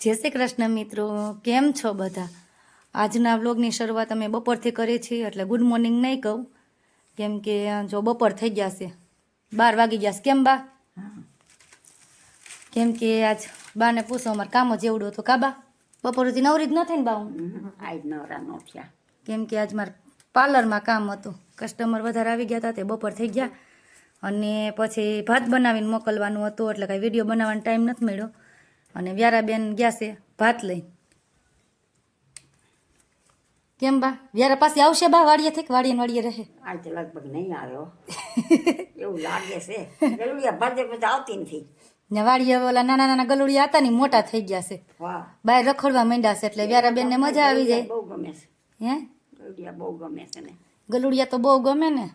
જય શ્રી કૃષ્ણ મિત્રો, કેમ છો બધા? આજના વ્લોગની શરૂઆત અમે બપોરથી કરી છીએ, એટલે ગુડ મોર્નિંગ નહીં કહું, કેમ કે જો બપોર થઈ ગયા છે, 12 વાગી ગયા છે. કેમ બા? કેમ કે આજ બાને પૂછો, અમારે કામ જ એવડું હતું. કાબા બપોરથી નવરી જ ન થઈ ને બા? હું આજ નવરા ન થયા, કેમ કે આજ મારે પાર્લરમાં કામ હતું, કસ્ટમર વધારે આવી ગયા હતા, તે બપોર થઈ ગયા. અને પછી ભાત બનાવીને મોકલવાનું હતું, એટલે કાંઈ વિડીયો બનાવવાનો ટાઈમ નથી મળ્યો. અને વ્યારાબેન ગયા છે ભાત લઈ. કેમ બા, વ્યારા પાસે આવશે બા વાડીએથી? વાડીએ રહે આજ તો લગભગ નહીં આવ્યો એવું લાગે છે. ગલુડિયા ભાજે પછી આવતી નથી ને વાડીએ ઓલા નાના નાના ગલુડિયા હતા ને મોટા થઈ ગયા છે, વાહ બહાર રખડવા માંડ્યા છે, એટલે વ્યારાબેનને મજા આવી જાય. બહુ ગમે છે, હે ગલુડિયા બહુ ગમે છે ને. ગલુડિયા તો બહુ ગમે ને.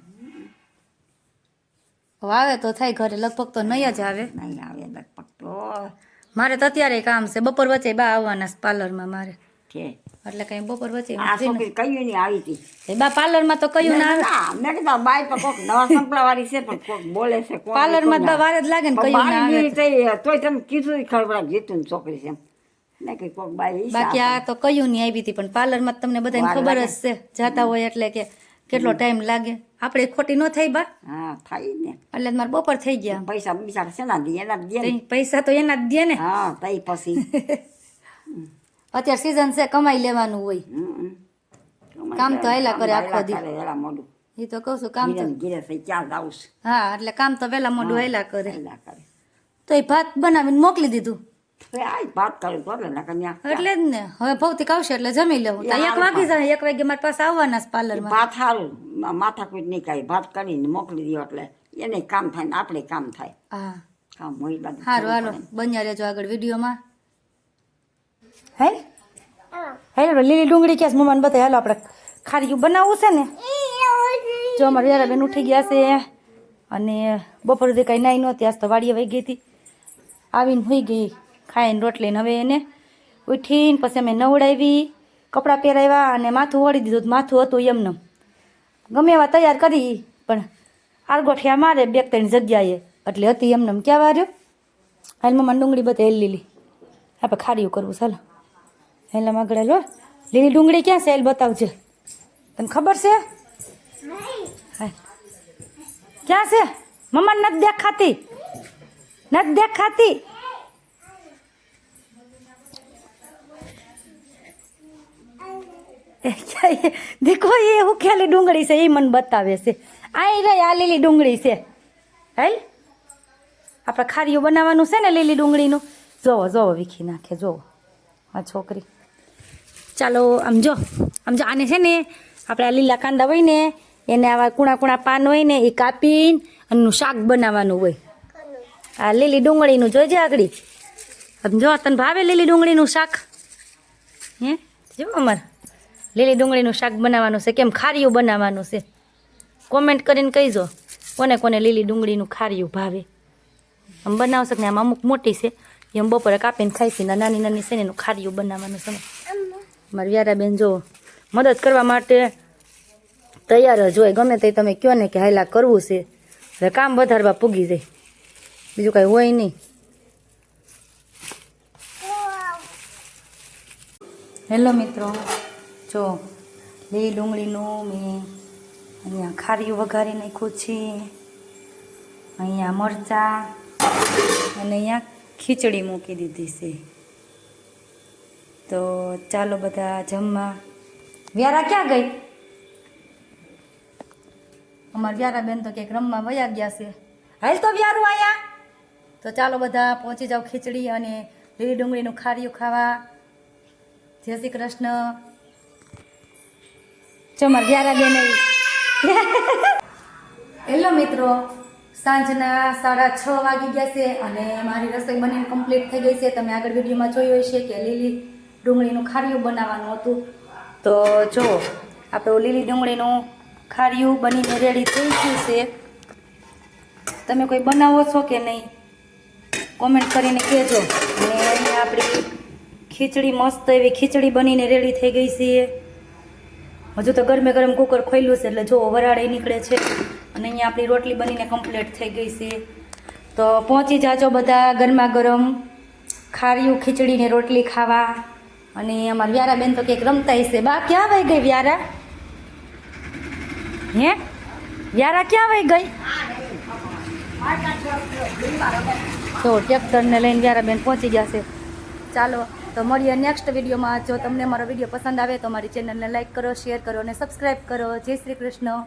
હવે આવે તો થાય ઘરે, લગભગ તો નહીં જ આવે. નહીં આવે લગભગ તો મારે તો અત્યારે કામ છે, બપોર વચ્ચે બા આવવાના છે પાર્લરમાં મારે, છે. એટલે કઈ બપોર વચ્ચે આ છોકરી કયું નહીં આવી હતી બા પાર્લરમાં તો કયું ના આવે. ના મેં કીધું બાય તો કોક નવા સંપલા વાળી છે, પણ કોક બોલે છે પાર્લરમાં તો વાર જ લાગે ને કયું ના આવે. તોય તમે કીધું ખબર જીતું ને છોકરી છે એમ ને કઈ કોક બાય. બાકી આ તો કયું નહીં આવી હતી, પણ પાર્લરમાં તમને બધાને ખબર જ છે, જાતા હોય એટલે કે કેટલો ટાઈમ લાગે. આપણે ખોટી ન થઈ બા? હા થાય ને, એટલે મારે બપોર થઈ ગયા. પૈસા બિચારા છે ના દે એના દે ને. પૈસા તો એના જ દે ને. હા તઈ પછી અત્યારે સીઝન છે, કમાઈ લેવાનું હોય. કામ તો હાલ્યા કરે આખો દી. વેલા મોડું એ તો કહું છું, કામ તો ઘીરે થઈ ક્યાં જાઉં હા, એટલે કામ તો વેલા મોડું હાલ્યા કરે. વેલા કરે તો એ ભાત બનાવીને મોકલી દીધું. આ વાત કરું તો એટલે એટલે જ ને, હવે ભૌતિક આવશે એટલે જમી લેવું. તો 1 વાગી જાય, 1 વાગે મારી પાસે આવવાના છે પાર્લરમાં. ભાત સારું માથાકૂટ નહીં કાંઈ, ભાત કરીને મોકલી દો એટલે એને કામ થાય ને આપણે કામ થાય. હા કામ હોય બધું સારું, હાલો બન્યા રહેજો આગળ વિડીયોમાં. હાલો લીલી ડુંગળી ક્યાં મમ્માને બતાવી. હાલો આપણે ખારીયું બનાવવું છે ને. જો અમારે વ્યારાબેન ઉઠી ગયા છે, અને બપોર સુધી કાંઈ નાઈ નહોતી, આજ તો વાડીએ વહી ગઈ હતી, આવીને હોઈ ગઈ ખાઈને રોટલીને. હવે એને ઉઠીને પછી અમે નવડાવી, કપડાં પહેરાવ્યા અને માથું ઓળી દીધું. માથું હતું એમને ગમે એવા તૈયાર કરી, પણ આરગોઠિયા મારે 2-3 જગ્યાએ, એટલે હતી એમને ક્યાં વાર્યો. હાલ મમ્મા ડુંગળી બતાવી લીલી, આપણે ખારીયું કરવું. ચાલો એલા આગળ લો, લીલી ડુંગળી ક્યાં છે? એલ બતાવજે, તને ખબર છે? હા ક્યાં છે? મમ્મા નથી દેખાતી, નથી દેખાતી. દેખો એ ઉખેલી ડુંગળી છે, એ મને બતાવે છે. આ રહી, આ લીલી ડુંગળી છે. હાલ આપણે ખારીયું બનાવવાનું છે ને લીલી ડુંગળીનું. જોવો જોવો વીખી નાખે, જોવો આ છોકરી. ચાલો આમ જો, આને છે ને આપણે આ લીલા કાંદા હોય ને એને આવા કુણા કુણા પાન હોય ને એ કાપીને એનું શાક બનાવવાનું હોય. આ લીલી ડુંગળીનું જોઈજે આગળ. જો તને ભાવે લીલી ડુંગળીનું શાક? હે જો અમારે લીલી ડુંગળીનું શાક બનાવવાનું છે. કેમ ખારીયું બનાવવાનું છે? કોમેન્ટ કરીને કહીજો કોને કોને લીલી ડુંગળીનું ખારીયું ભાવે. આમ બનાવશે ને આમ અમુક મોટી છે એમ બપોરે કાપીને ખાઈશી, નાની નાની છે ને એનું ખારીયું બનાવવાનું છે. મારી વ્યારાબેન જો મદદ કરવા માટે તૈયાર જ હોય, ગમે તે તમે કહો ને કે હાલા કરવું છે. હવે કામ વધારવા પૂગી જાય, બીજું કાંઈ હોય નહીં. હેલો મિત્રો, જો લીલી ડુંગળીનું મેં અહીંયા ખારીયું વઘારી નાખ્યું છે, અહીંયા મરચાં અને અહીંયા ખીચડી મૂકી દીધી છે. તો ચાલો બધા જમવા. વ્યારા ક્યાં ગઈ? અમારા વ્યારાબેન તો ક્યાંક રમવા વયા ગયા છે. હાલ તો વ્યારું અહીંયા. તો ચાલો બધા પહોંચી જાઓ ખીચડી અને લીલી ડુંગળીનું ખારીયું ખાવા. જય શ્રી કૃષ્ણ. જો મારા વ્યારાબેન હેલો મિત્રો, સાંજના 6:30 વાગી ગયા છે અને મારી રસોઈ બનીને કમ્પ્લીટ થઈ ગઈ છે. તમે આગળ વિડીયોમાં જોયું હશે કે લીલી ડુંગળીનું ખારીયું બનાવવાનું હતું. તો જો આપણે લીલી ડુંગળીનું ખારીયું બનીને રેડી થઈ ગયું છે. તમે કોઈ બનાવો છો કે નહીં કોમેન્ટ કરીને કહેજો. અને અહીંયા આપણી ખીચડી મસ્ત એવી ખીચડી બનીને રેડી થઈ ગઈ છે. હજુ તો ગરમે ગરમ કુકર ખોલ્યું છે એટલે જો વરાળે નીકળે છે. અને અહીંયા આપણી રોટલી બનીને કમ્પ્લીટ થઈ ગઈ છે. તો પહોંચી જાજો બધા ગરમા ગરમ ખારીયું ખીચડી ને રોટલી ખાવા. અને અમારા વ્યારાબેન તો કંઈક રમતા હશે. બા ક્યાં વહી ગઈ વ્યારા? હે વ્યારા ક્યાં વહી ગઈ? તો ટ્રેક્ટરને લઈને વ્યારાબેન પહોંચી ગયા છે. ચાલો તો મળીએ નેક્સ્ટ વિડીયોમાં. જો તમને મારો વિડીયો પસંદ આવે તો મારી ચેનલને લાઈક કરો, શેર કરો અને સબસ્ક્રાઈબ કરો. જય શ્રી કૃષ્ણ.